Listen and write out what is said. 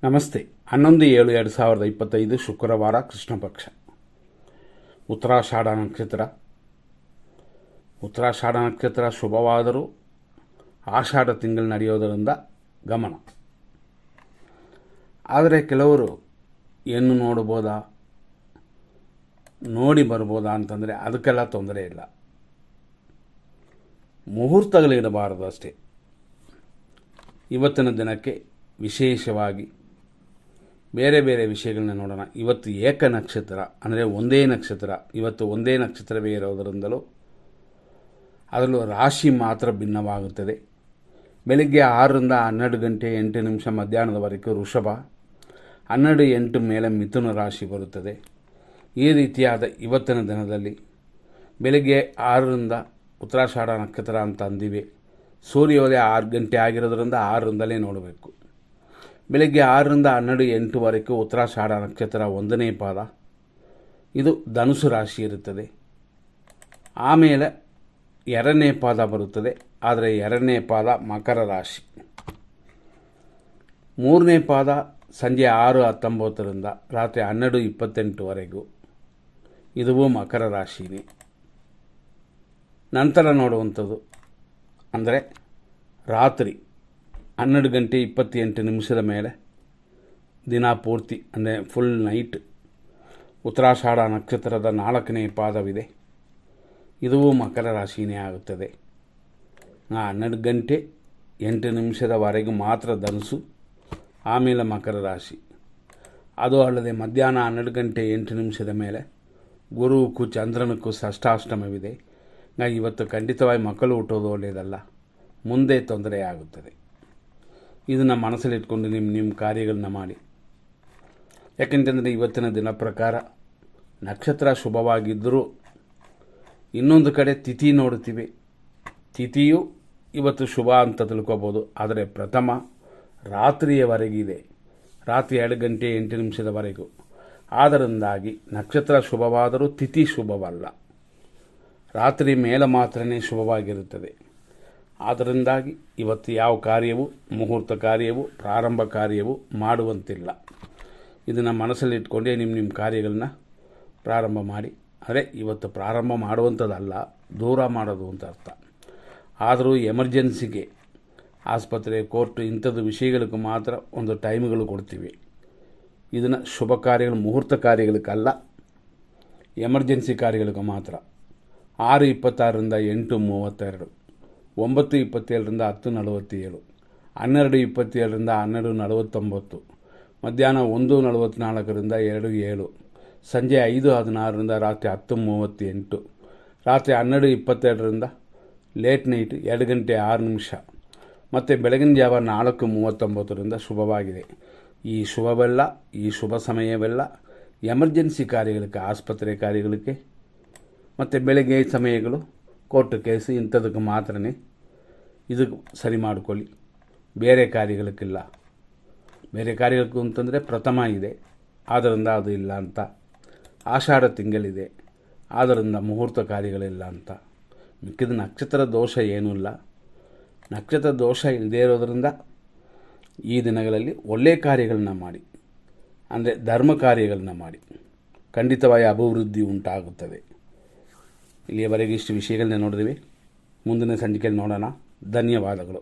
ನಮಸ್ತೆ. 11/7/2025 ಶುಕ್ರವಾರ, ಕೃಷ್ಣ ಪಕ್ಷ, ಉತ್ತರಾಷಾಢ ನಕ್ಷತ್ರ. ಉತ್ತರಾಷಾಢ ನಕ್ಷತ್ರ ಶುಭವಾದರೂ ಆಷಾಢ ತಿಂಗಳು ನಡೆಯೋದರಿಂದ ಗಮನ. ಆದರೆ ಕೆಲವರು ಏನು ನೋಡ್ಬೋದಾ, ನೋಡಿ ಬರ್ಬೋದಾ ಅಂತಂದರೆ ಅದಕ್ಕೆಲ್ಲ ತೊಂದರೆ ಇಲ್ಲ. ಮುಹೂರ್ತಗಳಿರಬಾರದು ಅಷ್ಟೇ. ಇವತ್ತಿನ ದಿನಕ್ಕೆ ವಿಶೇಷವಾಗಿ ಬೇರೆ ಬೇರೆ ವಿಷಯಗಳನ್ನ ನೋಡೋಣ. ಇವತ್ತು ಏಕ ನಕ್ಷತ್ರ, ಅಂದರೆ ಒಂದೇ ನಕ್ಷತ್ರ. ಇವತ್ತು ಒಂದೇ ನಕ್ಷತ್ರವೇ ಇರೋದರಿಂದಲೂ ಅದರಲ್ಲೂ ರಾಶಿ ಮಾತ್ರ ಭಿನ್ನವಾಗುತ್ತದೆ. ಬೆಳಿಗ್ಗೆ 6ರಿಂದ 12 ಗಂಟೆ 8 ನಿಮಿಷ ಮಧ್ಯಾಹ್ನದವರೆಗೂ ವೃಷಭ, 12:08 ಮೇಲೆ ಮಿಥುನ ರಾಶಿ ಬರುತ್ತದೆ. ಈ ರೀತಿಯಾದ ಇವತ್ತಿನ ದಿನದಲ್ಲಿ ಬೆಳಿಗ್ಗೆ 6ರಿಂದ ಉತ್ತರಾಷಾಢ ನಕ್ಷತ್ರ ಅಂತ ಅಂದಿವೆ. ಸೂರ್ಯೋದಯ 6 ಗಂಟೆ ಆಗಿರೋದ್ರಿಂದ 6ರಿಂದಲೇ ನೋಡಬೇಕು. ಬೆಳಗ್ಗೆ 6ರಿಂದ 12:08 ಉತ್ತರಾಷಾಢ ನಕ್ಷತ್ರ 1ನೇ ಪಾದ, ಇದು ಧನುಸು ರಾಶಿ ಇರುತ್ತದೆ. ಆಮೇಲೆ 2ನೇ ಪಾದ ಬರುತ್ತದೆ, ಆದರೆ 2ನೇ ಪಾದ ಮಕರ ರಾಶಿ. 3ನೇ ಪಾದ ಸಂಜೆ 6:19 ರಾತ್ರಿ 12:28 ಇದುವೂ ಮಕರ ರಾಶಿನೇ. ನಂತರ ನೋಡುವಂಥದ್ದು ಅಂದರೆ ರಾತ್ರಿ 12 ಗಂಟೆ 28 ನಿಮಿಷದ ಮೇಲೆ ದಿನ ಪೂರ್ತಿ, ಅಂದರೆ ಫುಲ್ ನೈಟ್, ಉತ್ತರಾಷಾಢ ನಕ್ಷತ್ರದ 4ನೇ ಪಾದವಿದೆ. ಇದುವೂ ಮಕರ ರಾಶಿನೇ ಆಗುತ್ತದೆ. 12 ಗಂಟೆ 8 ನಿಮಿಷದವರೆಗೂ ಮಾತ್ರ ಧನುಸು, ಆಮೇಲೆ ಮಕರ ರಾಶಿ. ಅದು ಅಲ್ಲದೆ ಮಧ್ಯಾಹ್ನ 12 ಗಂಟೆ 8 ನಿಮಿಷದ ಮೇಲೆ ಗುರುಕ್ಕೂ ಚಂದ್ರನಕ್ಕೂ ಷಷ್ಠಾಷ್ಟಮವಿದೆ. ಇವತ್ತು ಖಂಡಿತವಾಗಿ ಮಕ್ಕಳು ಹುಟ್ಟೋದು ಒಳ್ಳೆಯದಲ್ಲ, ಮುಂದೆ ತೊಂದರೆ ಆಗುತ್ತದೆ. ಇದನ್ನು ಮನಸ್ಸಲ್ಲಿಟ್ಕೊಂಡು ನಿಮ್ಮ ಕಾರ್ಯಗಳನ್ನ ಮಾಡಿ. ಯಾಕೆಂತಂದರೆ ಇವತ್ತಿನ ದಿನ ಪ್ರಕಾರ ನಕ್ಷತ್ರ ಶುಭವಾಗಿದ್ದರೂ ಇನ್ನೊಂದು ಕಡೆ ತಿಥಿ ನೋಡ್ತೀವಿ. ತಿಥಿಯು ಇವತ್ತು ಶುಭ ಅಂತ ತಿಳ್ಕೊಬೋದು, ಆದರೆ ಪ್ರಥಮ ರಾತ್ರಿಯವರೆಗಿದೆ, ರಾತ್ರಿ 2 ಗಂಟೆ 8 ನಿಮಿಷದವರೆಗೂ. ಆದ್ದರಿಂದಾಗಿ ನಕ್ಷತ್ರ ಶುಭವಾದರೂ ತಿಥಿ ಶುಭವಲ್ಲ, ರಾತ್ರಿ ಮೇಲೆ ಮಾತ್ರನೇ ಶುಭವಾಗಿರುತ್ತದೆ. ಆದ್ದರಿಂದಾಗಿ ಇವತ್ತು ಯಾವ ಕಾರ್ಯವೂ, ಮುಹೂರ್ತ ಕಾರ್ಯವೂ, ಪ್ರಾರಂಭ ಕಾರ್ಯವೂ ಮಾಡುವಂತಿಲ್ಲ. ಇದನ್ನು ಮನಸ್ಸಲ್ಲಿಟ್ಕೊಂಡೇ ನಿಮ್ಮ ಕಾರ್ಯಗಳನ್ನ ಪ್ರಾರಂಭ ಮಾಡಿ. ಆದರೆ ಇವತ್ತು ಪ್ರಾರಂಭ ಮಾಡುವಂಥದ್ದಲ್ಲ, ದೂರ ಮಾಡೋದು ಅಂತ ಅರ್ಥ. ಆದರೂ ಎಮರ್ಜೆನ್ಸಿಗೆ ಆಸ್ಪತ್ರೆ, ಕೋರ್ಟು ಇಂಥದ್ದು ವಿಷಯಗಳಿಗೂ ಮಾತ್ರ ಒಂದು ಟೈಮ್ಗಳು ಕೊಡ್ತೀವಿ. ಇದನ್ನು ಶುಭ ಕಾರ್ಯಗಳು, ಮುಹೂರ್ತ ಕಾರ್ಯಗಳಿಗಲ್ಲ, ಎಮರ್ಜೆನ್ಸಿ ಕಾರ್ಯಗಳಿಗೂ ಮಾತ್ರ. 6:26ರಿಂದ 8:32, 9:27ರಿಂದ 10:47, 12:27ರಿಂದ 12:49, ಮಧ್ಯಾಹ್ನ 1:44ರಿಂದ 2:07, ಸಂಜೆ 5:16ರಿಂದ ರಾತ್ರಿ 10:38, ರಾತ್ರಿ 12:22ರಿಂದ ಲೇಟ್ ನೈಟ್ 2 ಗಂಟೆ 6 ನಿಮಿಷ, ಮತ್ತು ಬೆಳಗಿನ ಜಾವ 4:39ರಿಂದ ಶುಭವಾಗಿದೆ. ಈ ಶುಭವೆಲ್ಲ, ಈ ಶುಭ ಸಮಯವೆಲ್ಲ ಎಮರ್ಜೆನ್ಸಿ ಕಾರ್ಯಗಳಿಗೆ, ಆಸ್ಪತ್ರೆ ಕಾರ್ಯಗಳಿಗೆ ಮತ್ತು ಬೆಳಗ್ಗೆ ಸಮಯಗಳು ಕೋರ್ಟ್ ಕೇಸು ಇಂಥದಕ್ಕೆ ಮಾತ್ರನೇ ಇದಕ್ಕೆ ಸರಿ ಮಾಡಿಕೊಳ್ಳಿ. ಬೇರೆ ಕಾರ್ಯಗಳಕ್ಕಿಲ್ಲ. ಬೇರೆ ಕಾರ್ಯಗಳಿಗೂ ಅಂತಂದರೆ ಪ್ರಥಮ ಇದೆ, ಆದ್ದರಿಂದ ಅದು ಇಲ್ಲ ಅಂತ. ಆಷಾಢ ತಿಂಗಳಿದೆ, ಆದ್ದರಿಂದ ಮುಹೂರ್ತ ಕಾರ್ಯಗಳಿಲ್ಲ ಅಂತ. ಮಿಕ್ಕಿದ ನಕ್ಷತ್ರ ದೋಷ ಏನೂ ಇಲ್ಲ. ನಕ್ಷತ್ರ ದೋಷ ಇಲ್ಲದೇ ಇರೋದರಿಂದ ಈ ದಿನಗಳಲ್ಲಿ ಒಳ್ಳೆಯ ಕಾರ್ಯಗಳನ್ನ ಮಾಡಿ, ಅಂದರೆ ಧರ್ಮ ಕಾರ್ಯಗಳನ್ನ ಮಾಡಿ, ಖಂಡಿತವಾಗಿ ಅಭಿವೃದ್ಧಿ ಉಂಟಾಗುತ್ತದೆ. ಇಲ್ಲಿಯವರೆಗೆ ಇಷ್ಟು ವಿಷಯಗಳನ್ನ ನೋಡಿದ್ವಿ. ಮುಂದಿನ ಸಂಚಿಕೆಯಲ್ಲಿ ನೋಡೋಣ. ಧನ್ಯವಾದಗಳು.